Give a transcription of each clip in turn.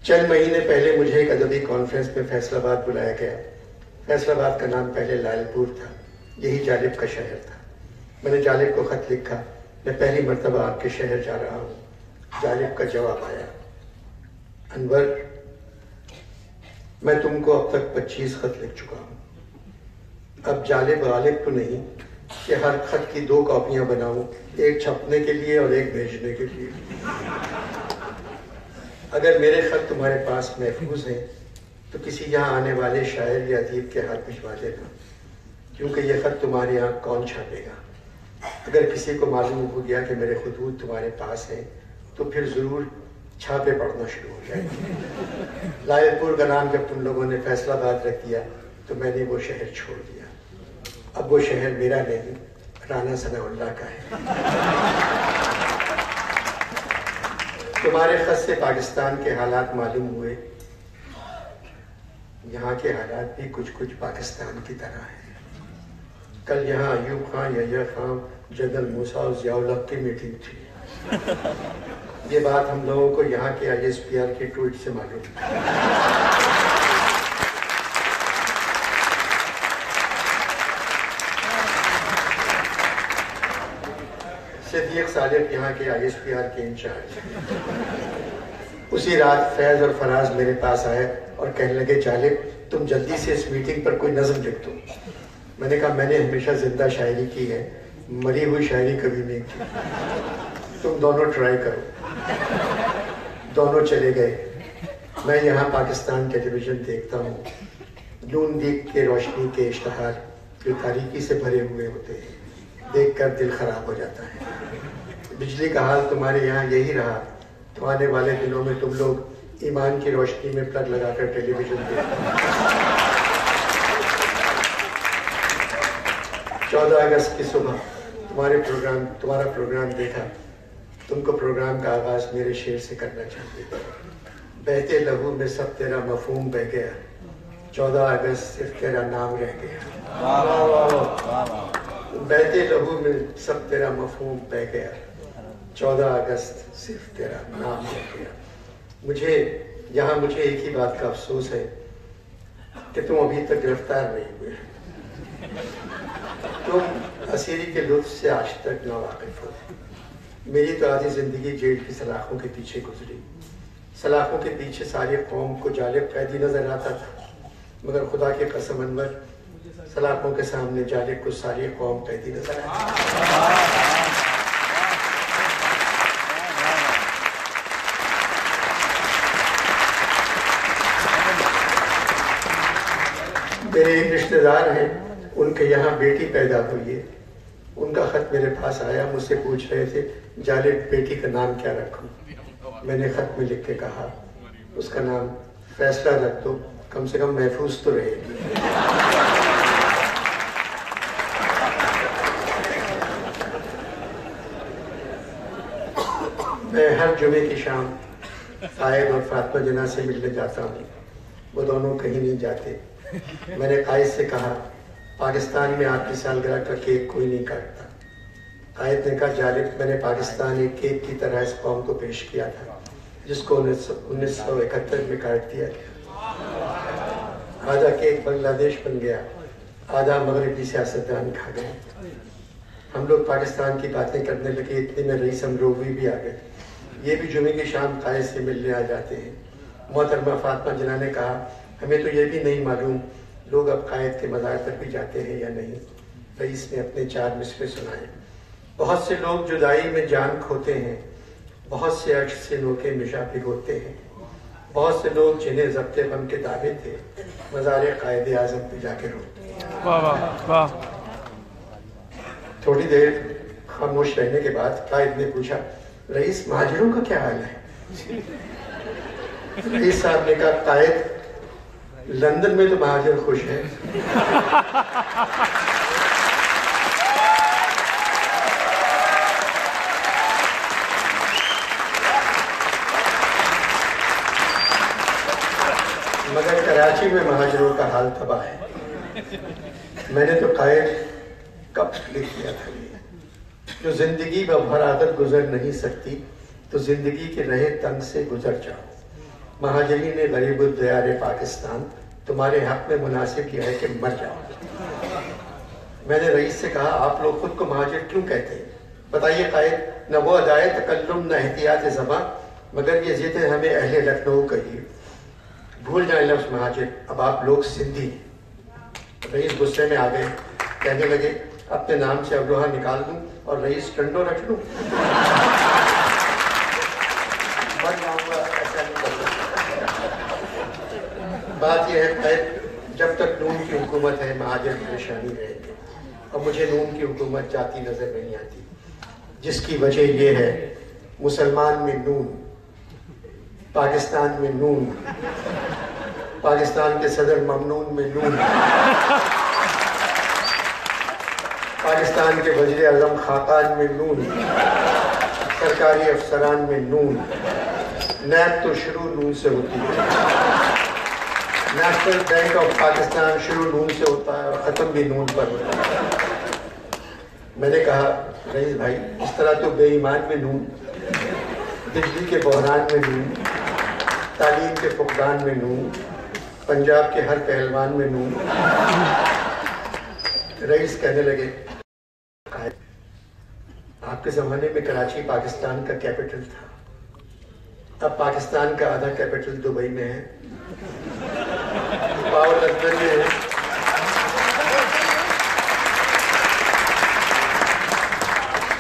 چند مہینے پہلے مجھے ایک ادبی کانفرنس میں فیصل آباد بلایا گیا۔ فیصل آباد کا نام پہلے لال پور تھا، یہی جالب کا شہر تھا۔ میں نے جالب کو خط لکھا، میں پہلی مرتبہ آپ کے شہر جا رہا ہوں۔ جالب کا جواب آیا، انور میں تم کو اب تک 25 خط لکھ چکا ہوں۔ اب جالب غالب تو نہیں کہ ہر خط کی 2 کاپیاں بناؤں، ایک چھپنے کے لیے اور ایک بھیجنے کے لیے۔ اگر میرے خط تمہارے پاس محفوظ ہیں تو کسی یہاں آنے والے شاعر یا ادیب کے ہاتھ بھجوا دینا، کیونکہ یہ خط تمہارے یہاں کون چھاپے گا؟ اگر کسی کو معلوم ہو گیا کہ میرے خطوط تمہارے پاس ہیں تو پھر ضرور چھاپے پڑنا شروع ہو جائے گا۔ لال پور کا نام جب تم لوگوں نے فیصل آباد رکھ دیا تو میں نے وہ شہر چھوڑ دیا۔ اب وہ شہر میرا نہیں، رانا ثناء اللہ کا ہے۔ تمہارے خط سے پاکستان کے حالات معلوم ہوئے، یہاں کے حالات بھی کچھ پاکستان کی طرح ہیں۔ کل یہاں ایوب خان، یحییٰ خان، جنرل موسیٰ اور ضیاء الحق کی میٹنگ تھی۔ یہ بات ہم لوگوں کو یہاں کے ISPR کے ٹویٹ سے معلوم ہے۔ صدیق صالح یہاں کے ISPR کے انچارج۔ اسی رات فیض اور فراز میرے پاس آئے اور کہنے لگے، جالب تم جلدی سے اس میٹنگ پر کوئی نظم لکھ دو۔ میں نے کہا میں نے ہمیشہ زندہ شاعری کی ہے، مری ہوئی شاعری کبھی نہیں کی۔ تم دونوں ٹرائی کرو۔ دونوں چلے گئے۔ میں یہاں پاکستان ٹیلی ویژن دیکھتا ہوں، نون لیگ کے روشنی کے اشتہار جو تاریکی سے بھرے ہوئے ہوتے ہیں، دیکھ کر دل خراب ہو جاتا ہے۔ بجلی کا حال تمہارے یہاں یہی رہا تو آنے والے دنوں میں تم لوگ ایمان کی روشنی میں پلگ لگا کر ٹیلی ویژن دیکھتے ہیں۔ 14 اگست کی صبح تمہارا پروگرام دیکھا۔ تم کو پروگرام کا آغاز میرے شعر سے کرنا چاہیے تھا۔ بہتے لہو میں سب تیرا مفہوم بہ گیا، 14 اگست صرف تیرا نام رہ گیا۔ بہتے لہو میں سب تیرا مفہوم بہ گیا، 14 اگست صرف تیرا نام رہ گیا۔ مجھے ایک ہی بات کا افسوس ہے کہ تم ابھی تک گرفتار نہیں ہوئے۔ تم اسیری کے لطف سے آج تک ناواقف ہو۔ میری تو آدھی زندگی جیل کی سلاخوں کے پیچھے گزری۔ سلاخوں کے پیچھے ساری قوم کو جالب قیدی نظر آتا تھا، مگر خدا کی قسم انور، سلاخوں کے سامنے جالب کو ساری قوم قیدی نظر آتی۔ میرے ایک رشتہ دار ہیں، ان کے یہاں بیٹی پیدا ہوئی ہے۔ ان کا خط میرے پاس آیا، مجھ سے پوچھ رہے تھے جالب بیٹی کا نام کیا رکھوں؟ میں نے خط میں لکھ کے کہا اس کا نام فیصلہ رکھ دو، کم سے کم محفوظ تو رہے گی۔ میں ہر جمعے کی شام قائد اور فاطمہ جناح سے ملنے جاتا ہوں، وہ دونوں کہیں نہیں جاتے۔ میں نے قائد سے کہا پاکستان میں آپ کی سالگرہ کا کیک کوئی نہیں کاٹتا۔ قائد نے کہا جالب میں نے پاکستان ایک کیک کی طرح اس قوم کو پیش کیا تھا جس کو 1971 میں کاٹ دیا گیا۔ آدھا کیک بنگلہ دیش بن گیا، آدھا مغربی سیاستدان کھا گئے۔ ہم لوگ پاکستان کی باتیں کرنے لگے، اتنے میں رئیس امروی بھی آ گئے۔ یہ بھی جمعے کی شام قائد سے ملنے آ جاتے ہیں۔ محترمہ فاطمہ جناح نے کہا ہمیں تو یہ بھی نہیں معلوم لوگ اب قائد کے مزار پر بھی جاتے ہیں یا نہیں۔ رئیس نے اپنے 4 مصرے سنائے۔ بہت سے لوگ جدائی میں جان کھوتے ہیں، بہت سے عشق سے نوکے مشا بھگوتے ہیں، بہت سے لوگ جنہیں ضبط غم کے دعوے تھے مزار قائد اعظم پہ جا کے روتے ہیں۔ واہ واہ واہ۔ تھوڑی دیر خاموش رہنے کے بعد قائد نے پوچھا رئیس مہاجروں کا کیا حال ہے؟ رئیس صاحب نے کہا قائد لندن میں تو مہاجر خوش ہیں۔ مگر کراچی میں مہاجروں کا حال تباہ ہے۔ میں نے تو قائد کب لکھ دیا تھا جو زندگی بھر عادت گزر نہیں سکتی تو زندگی کے رہے تنگ سے گزر جاؤ۔ مہاجرین غریب الدیار پاکستان، تمہارے حق میں مناسب یہ ہے کہ مر جاؤ۔ میں نے رئیس سے کہا آپ لوگ خود کو مہاجر کیوں کہتے ہیں؟ بتائیے قائد، نہ وہ ادائے تکلم نہ احتیاط زباں، مگر یہ ضد ہمیں اہل لکھنؤ کہیے، بھول جائیں لفظ مہاجر، اب آپ لوگ سندھی ہیں۔ رئیس غصے میں آ گئے، کہنے لگے اپنے نام سے ابروہا نکال دوں اور رئیس ٹنڈو رکھ لوں؟ مر جاؤں گا، ایسا نہیں کر سکتا۔ بات یہ ہے قائد، جب تک نون کی حکومت ہے مہاجر پریشانی رہے گی، اور مجھے نون کی حکومت جاتی نظر نہیں آتی، جس کی وجہ یہ ہے مسلمان میں نون، پاکستان میں نون، پاکستان کے صدر ممنون میں نون، پاکستان کے وزیر اعظم خاقان میں نون، سرکاری افسران میں نون، نیب تو شروع نون سے ہوتی ہے، نیشنل بینک آف پاکستان شروع نون سے ہوتا ہے اور ختم بھی نون پر ہوتا ہے۔ میں نے کہا رئیس بھائی اس طرح تو بے ایمان میں نون، بجلی کے بحران میں نون، تعلیم کے فقدان میں نون، پنجاب کے ہر پہلوان میں نون۔ رئیس کہنے لگے آپ کے زمانے میں کراچی پاکستان کا کیپٹل تھا، اب پاکستان کا آدھا کیپٹل دبئی میں ہے، پاور لندن میں ہے،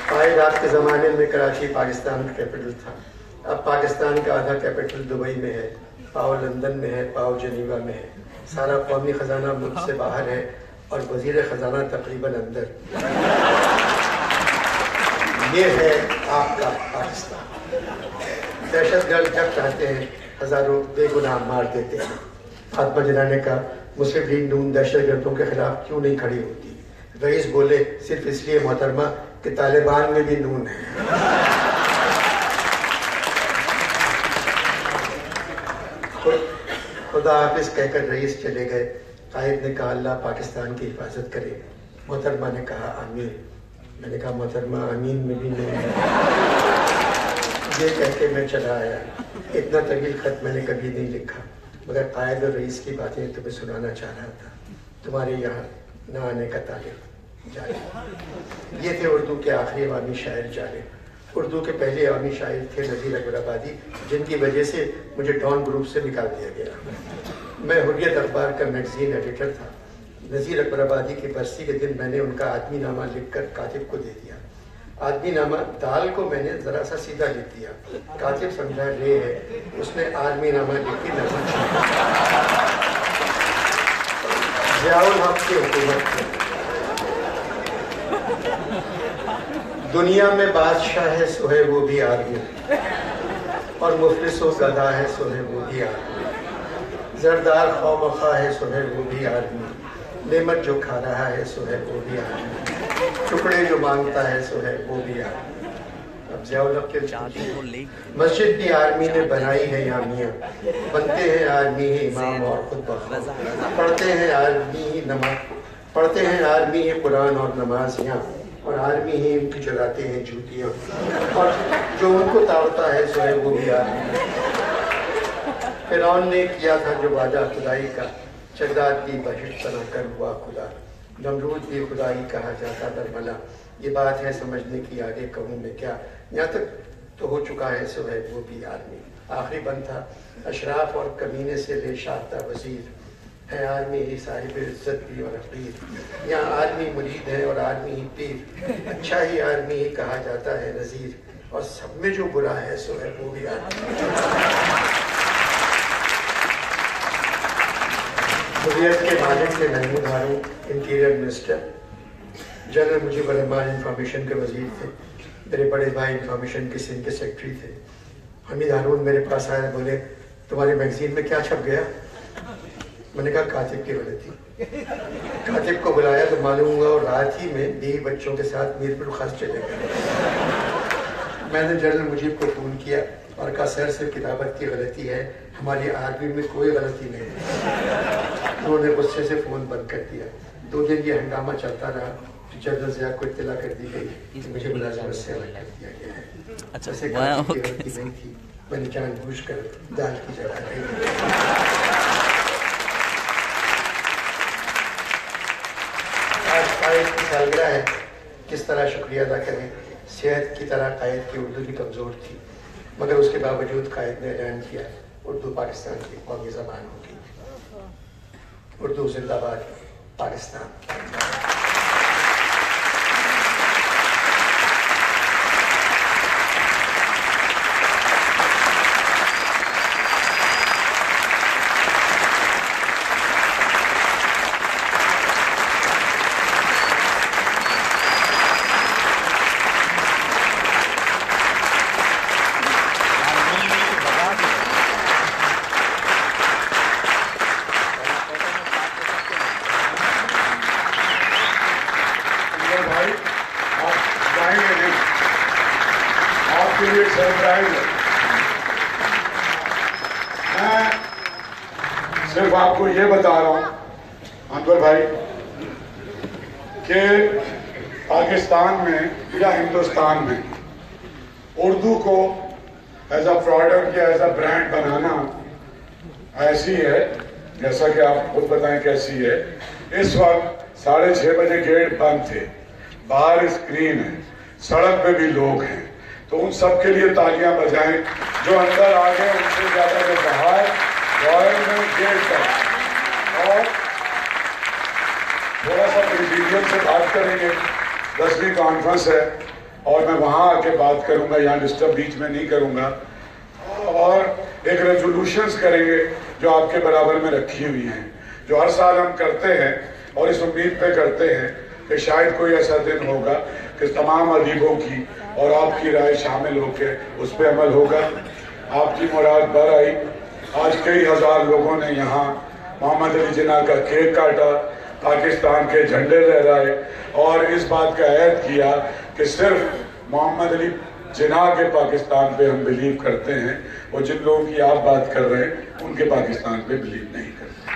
قائد آپ کے زمانے میں کراچی پاکستان کا کیپٹل تھا، اب پاکستان کا آدھا کیپٹل دبئی میں ہے، پاور لندن میں ہے، پاور جنیوا میں ہے، سارا قومی خزانہ ملک سے باہر ہے اور وزیر خزانہ تقریباً اندر۔ یہ ہے آپ کا پاکستان۔ دہشت گرد جب چاہتے ہیں ہزاروں بے گناہ مار دیتے ہیں۔ فاطمہ جناح نے کہا مسلم لیگ نون دہشت گردوں کے خلاف کیوں نہیں کھڑی ہوتی؟ رئیس بولے صرف اس لیے محترمہ کہ طالبان میں بھی نون ہے۔ خدا حافظ کہہ کر رئیس چلے گئے۔ قائد نے کہا اللہ پاکستان کی حفاظت کرے۔ محترمہ نے کہا آمین۔ میں نے کہا محترمہ آمین میں بھی نہیں ہے۔ یہ کہہ کے میں چلا آیا۔ اتنا طویل خط میں نے کبھی نہیں لکھا، مگر قائد اور رئیس کی باتیں تمہیں سنانا چاہ رہا تھا۔ تمہارے یہاں نہ آنے کا طالب جالب۔ یہ تھے اردو کے آخری عوامی شاعر جالب۔ اردو کے پہلے عوامی شاعر تھے نذیر اکبر آبادی، جن کی وجہ سے مجھے ڈان گروپ سے نکال دیا گیا۔ میں حریت اخبار کا میگزین ایڈیٹر تھا۔ نذیر اکبر آبادی کی برسی کے دن میں نے ان کا آدمی نامہ لکھ کر کاتب کو دے دیا۔ آدمی نامہ دال کو میں نے ذرا سا سیدھا لکھ دیا، کاتب سمجھا رے ہے، اس نے آدمی نامہ لکھ کے نظر چھوڑا۔ ضیاء الحق کی حکومت تھی۔ دنیا میں بادشاہ ہے سو ہے وہ بھی آدمی، اور مفلس و گدھا ہے سو ہے وہ بھی آدمی، زردار خواہ مخواہ ہے سو ہے وہ بھی آدمی، نعمت جو کھا رہا ہے سو ہے وہ بھی آدمی، ٹکڑے جو مانگتا ہے سو ہے وہ بھی آدمی۔ اب ضیاء الحق کے مسجد بھی آرمی نے بنائی ہے یہاں میاں، بنتے ہیں آرمی ہی امام اور خود بخود، پڑھتے ہیں آرمی ہی نماز، پڑھتے ہیں آرمی ہی قرآن اور نماز یہاں، اور آرمی ہی ان کی چلاتے ہیں جوتیاں، اور جو ان کو تاڑتا ہے سو ہے وہ بھی آدمی۔ فرعون نے کیا تھا جو وعدہ خدائی کا، شداد بھی بہشت بنا کر ہوا خدا، نمرود بھی خدائی کہا جاتا برملا، یہ بات ہے سمجھنے کی آگے کہوں میں کیا، یہاں تک تو ہو چکا ہے سو ہے وہ بھی آدمی۔ آخری بند تھا اشراف اور کمینے سے لے شاختہ وزیر، ہے آدمی ہی صاحب عزت بھی اور عقیر، یہاں آدمی مرید ہے اور آدمی ہی پیر، اچھا ہی آدمی ہی کہا جاتا ہے نذیر، اور سب میں جو برا ہے سو ہے وہ بھی آدمی۔ حریت کے مالک تھے Mahmood Haroon, interior minister, general Mujib ur-Rahman information کے وزیر تھے، میرے بڑے بھائی انفارمیشن کے سندھ کے سیکٹری تھے۔ حمید ہارون میرے پاس آئے، بولے تمہارے میگزین میں کیا چھپ گیا؟ میں نے کہا کاتب کی غلطی۔ کاتب کو بلایا تو معلوم ہوا اور رات ہی میں بیوی بچوں کے ساتھ میرپور خاص چلے گئے۔ میں نے جنرل مجیب کو فون کیا اور کہا سر صرف کتابت کی غلطی ہے، ہماری آرمی میں کوئی غلطی نہیں ہے۔ انہوں نے غصے سے فون بند کر دیا۔ 2 دن یہ ہنگامہ چلتا رہا، جنرل ضیاء کو اطلاع کر دی گئی کہ مجھے ملازمت سے الگ کر دیا گیا ہے۔ ایسے کاتب کی غلطی نہیں تھی، میں نے جان بوجھ کر دال کی جگہ لائی. آج قائد کی سالگرہ ہے، کس طرح شکریہ ادا کریں. صحت کی طرح قائد کی اردو بھی کمزور تھی، مگر اس کے باوجود قائد نے اعلان کیا اردو پاکستان کی قومی زبان ہوگی. اردو زندہ باد، پاکستان. صرف آپ کو یہ بتا رہا ہوں انور بھائی کہ پاکستان میں یا ہندوستان میں اردو کو ایز اے پروڈکٹ یا ایز اے برانڈ بنانا ایسی ہے جیسا کہ آپ خود بتائیں کیسی ہے. اس وقت 6:30 بجے گیٹ بند تھے، باہر اسکرین ہے، سڑک پہ بھی لوگ ہیں، تو ان سب کے لیے تالیاں بجائیں. جو اندر آ گئے ان سے زیادہ جو باہر گورنمنٹ گیٹ پر. اور تھوڑا سا پریزیڈیم سے بات کریں گے، 10ویں کانفرنس ہے اور میں وہاں آ کے بات کروں گا، یہاں ڈسٹرب بیچ میں نہیں کروں گا. اور ایک ریزولوشنز کریں گے جو آپ کے برابر میں رکھی ہوئی ہیں، جو ہر سال ہم کرتے ہیں اور اس امید پہ کرتے ہیں کہ شاید کوئی ایسا دن ہوگا کہ تمام ادیبوں کی اور آپ کی رائے شامل ہو کے اس پہ عمل ہوگا. آپ کی مراد بر آئی. آج کئی ہزار لوگوں نے یہاں محمد علی جناح کا کیک کاٹا، پاکستان کے جھنڈے لہرائے اور اس بات کا عہد کیا کہ صرف محمد علی جناح کے پاکستان پہ ہم بلیو کرتے ہیں، اور جن لوگوں کی آپ بات کر رہے ہیں ان کے پاکستان پہ بلیو نہیں کرتے.